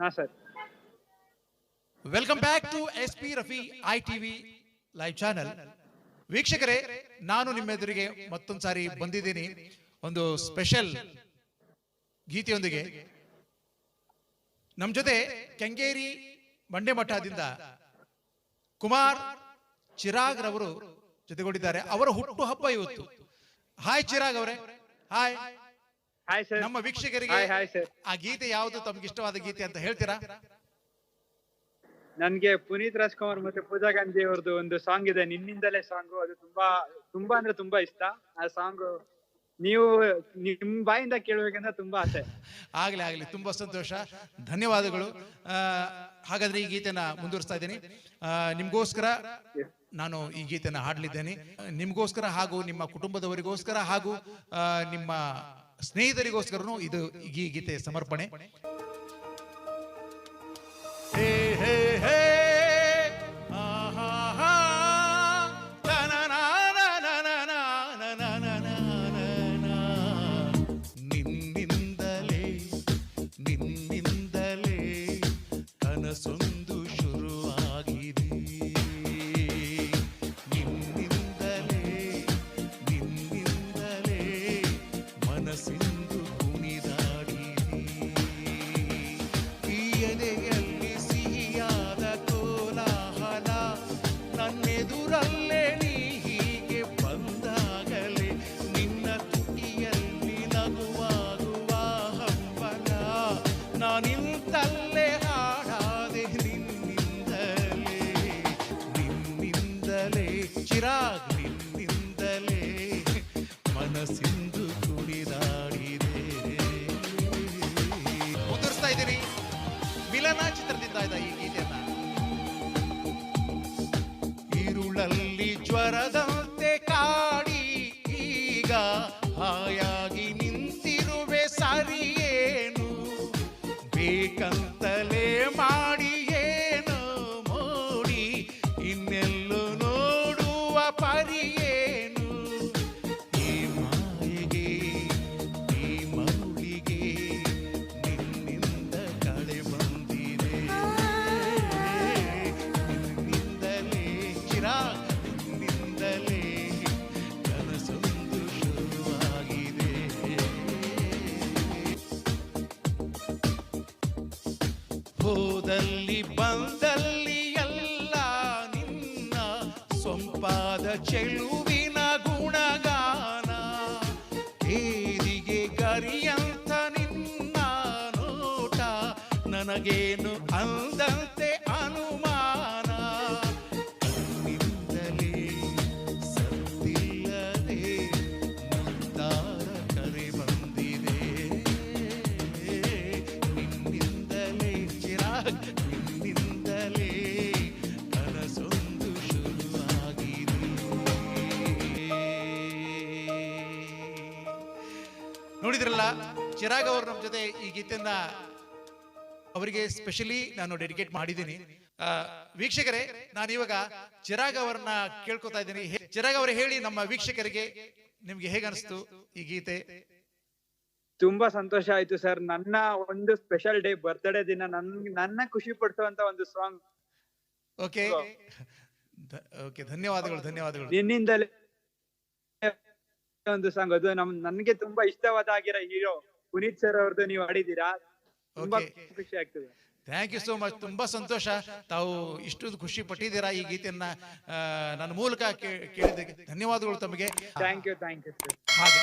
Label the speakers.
Speaker 1: ಹಾ sir.
Speaker 2: Welcome back to S P Rafi ITV live channel. ವೀಕ್ಷಕರೇ, ನಾನು ನಿಮ್ಮೆದುರಿಗೆ ಮತ್ತೊಂದು ಸಾರಿ ಬಂದಿದ್ದೀನಿ ಒಂದು ಸ್ಪೆಷಲ್ ಗೀತೆಯೊಂದಿಗೆ. ನಮ್ಮ ಜೊತೆ ಕೆಂಗೇರಿ ಬಂಡೆ ಮಠದಿಂದ ಕುಮಾರ್ ಚಿರಾಗ್ ರವರು ಜೊತೆಗೊಂಡಿದ್ದಾರೆ. ಅವರ ಹುಟ್ಟು ಹಬ್ಬ ಇವತ್ತು. ಹಾಯ್ ಚಿರಾಗ್ ಅವರೇ. ಹಾಯ್.
Speaker 1: Hi sir.
Speaker 2: ನಮ್ಮ ವೀಕ್ಷಕರಿಗೆ
Speaker 1: ಹಾಯ್ ಸರ್.
Speaker 2: ಆ ಗೀತೆ ಯಾವುದು ತಮ್ಗೆ ಇಷ್ಟವಾದ ಗೀತೆ ಅಂತ ಹೇಳ್ತೀರಾ?
Speaker 1: ನನ್ಗೆ ಪುನೀತ್ ರಾಜ್ಕುಮಾರ್ ಮತ್ತೆ ಪೂಜಾ ಗಾಂಧಿ ಅವ್ರದ್ದು ಒಂದು ಸಾಂಗ್ ಇದೆ, ನಿನ್ನಿಂದಲೇ ಸಾಂಗು. ಅದು ತುಂಬಾ ತುಂಬಾ ಅಂದ್ರೆ ತುಂಬಾ ಇಷ್ಟ. ಆ ಸಾಂಗ್ ನೀವು ನಿಮ್ ಬಾಯಿಂದ ಕೇಳ್ಬೇಕಂದ್ರೆ ತುಂಬಾ ಆಸೆ.
Speaker 2: ಆಗ್ಲಿ ಆಗ್ಲಿ, ತುಂಬಾ ಸಂತೋಷ, ಧನ್ಯವಾದಗಳು. ಹಾಗಾದ್ರೆ ಈ ಗೀತೆನ ಮುಂದುವರಿಸ್ತಾ ಇದ್ದೀನಿ. ನಿಮ್ಗೋಸ್ಕರ ನಾನು ಈ ಗೀತೆನ ಹಾಡಲಿದ್ದೇನೆ. ನಿಮ್ಗೋಸ್ಕರ ಹಾಗೂ ನಿಮ್ಮ ಕುಟುಂಬದವರಿಗೋಸ್ಕರ ಹಾಗೂ ನಿಮ್ಮ ಸ್ನೇಹಿತರಿಗೋಸ್ಕರನು ಇದು ಈ ಗೀತೆ ಸಮರ್ಪಣೆ. ಹೇ ಹೇ ಹೇ ನಿನ್ನಿಂದಲೇ ನಿನ್ನಿಂದಲೇ ಕನಸೊಂದು ಶುರುವಾಗಿದೆ. ನಿನ್ನಿಂದಲೇ ನಿನ್ನಿಂದಲೇ ಮನಸ್ಸಿಂದು ಕುಣಿದಾಡಿದೆ. ಈ ಎದೆಯಲ್ಲಿ ಸಿಹಿಯಾದ ಕೋಲಾಹಲ, ನನ್ನೆದುರಲ್ಲೇ ನೀ ಹೀಗೆ ಬಂದಾಗಲೇ ನಿನ್ನ ತುಟಿಯಲ್ಲಿ ನಗುವಾಗುವ ಹಂಬಲ, ನಾನಿಂತಲ್ಲೇ ಹಾಡಾದೆ ನಿನ್ನಿಂದಲೇ ನಿನ್ನಿಂದಲೇ ಚಿರಾಗ್ ನಿನ್ನಿಂದಲೇ ಮನಸ್ಸಿಂದು ಕುಣಿದಾಡಿದೆ. ಮುಂದುವರಿಸ್ತಾ ಇದ್ದೀನಿ. ಮಿಲನ ಚಿತ್ರದಿಂದ ಇದ್ದ ಈ ಗೀತೆಯನ್ನ. ഇരുളಲ್ಲಿ ಜ್ವರದಂತೆ ಕಾಡಿ ಈಗ ಹಾಯಾಗಿ ನಿಂತಿರುವೆ, ಸರಿಯೇನು ಬೇಕಂತಲೇ ಮಾಡಿ ಏನೋ ಮೋಡಿ, ಇನ್ನೆಲ್ಲೂ ನೋಡುವ ಪರಿಯೇನು. ಈ ಮಾಯೆಗೆ ಈ ಮರುಳಿಗೆ ನಿನ್ನಿಂದ ಕಳೆ ಬಂದಿದೆ. ನಿನ್ನಿಂದಲೇ ಚಿರಾಗ್ ನಿನ್ನಿಂದಲೇ ಕನಸೊಂದು ಶುರುವಾಗಿದೆ. ಹೋದಲ್ಲಿ ಬಂದಲ್ಲಿ ಎಲ್ಲ ನಿನ್ನ ಸೊಂಪಾದ ಚೆಲುವಿನ ಗುಣಗಾನ, ಏರಿಗೆ ಗರಿಯಂತ ನಿನ್ನ ನೋಟ, ನನಗೇನು ಅಂದಂತೆ ಅನುಮಾನ. ಕಣ್ಣಿಂದಲೇ ಸತ್ತಿಲ್ಲದೆ ಮುದ್ದಾರ ಕರೆ ಬಂದಿದೆ. ನಿನ್ನಿಂದಲೇ ಚಿರಾಗ್ ನಿನ್ನಿಂದಲೇ ಕನಸೊಂದು ಶುರುವಾಗಿದೆ. ನೋಡಿದ್ರಲ್ಲ, ಚಿರಾಗ್ ಅವರು ನಮ್ಮ ಜೊತೆ ಈ ಗೀತೆಯನ್ನ ಅವರಿಗೆ ಸ್ಪೆಷಲಿ ನಾನು ಡೆಡಿಕೇಟ್ ಮಾಡಿದ್ದೀನಿ. ವೀಕ್ಷಕರೇ, ನಾನು ಇವಾಗ ಚಿರಾಗ್ ಅವರನ್ನ ಕೇಳ್ಕೊತಾ ಇದ್ದೀನಿ. ಚಿರಾಗ್ ಅವರೇ, ಹೇಳಿ ನಮ್ಮ ವೀಕ್ಷಕರಿಗೆ ನಿಮ್ಗೆ ಹೇಗೆ ಅನಿಸ್ತು ಈ ಗೀತೆ?
Speaker 1: ತುಂಬಾ ಸಂತೋಷ ಆಯ್ತು ಸರ್. ನನ್ನ ಒಂದು ಸ್ಪೆಷಲ್ ಡೇ, ಬರ್ತ್ಡೇ ದಿನ ನನ್ನ ಖುಷಿ ಪಡಿಸುವಂತ ಒಂದು ಸಾಂಗ್.
Speaker 2: ಓಕೆ ಓಕೆ, ಧನ್ಯವಾದಗಳು ಧನ್ಯವಾದಗಳು.
Speaker 1: ನಿನ್ನಿಂದಲೇ ಒಂದು ಸಾಂಗ್, ಅದು ನನ್ಗೆ ತುಂಬಾ ಇಷ್ಟವಾದ ಹೀರೋ ಪುನೀತ್ ಸರ್ ಅವ್ರದ್ದು ನೀವು ಹಾಡಿದ್ದೀರಾ. ತುಂಬಾ ಖುಷಿ ಆಗ್ತದೆ.
Speaker 2: Thank you so much. ತುಂಬಾ ಸಂತೋಷ ತಾವು ಇಷ್ಟು ಖುಷಿ ಪಟ್ಟಿದ್ದೀರಾ ಈ ಗೀತೆಯನ್ನ ನನ್ನ ಮೂಲಕ ಕೇಳಿದ್ದಕ್ಕೆ. ಧನ್ಯವಾದಗಳು ತಮಗೆ.
Speaker 1: Thank you sir.
Speaker 2: ಹಾಗೆ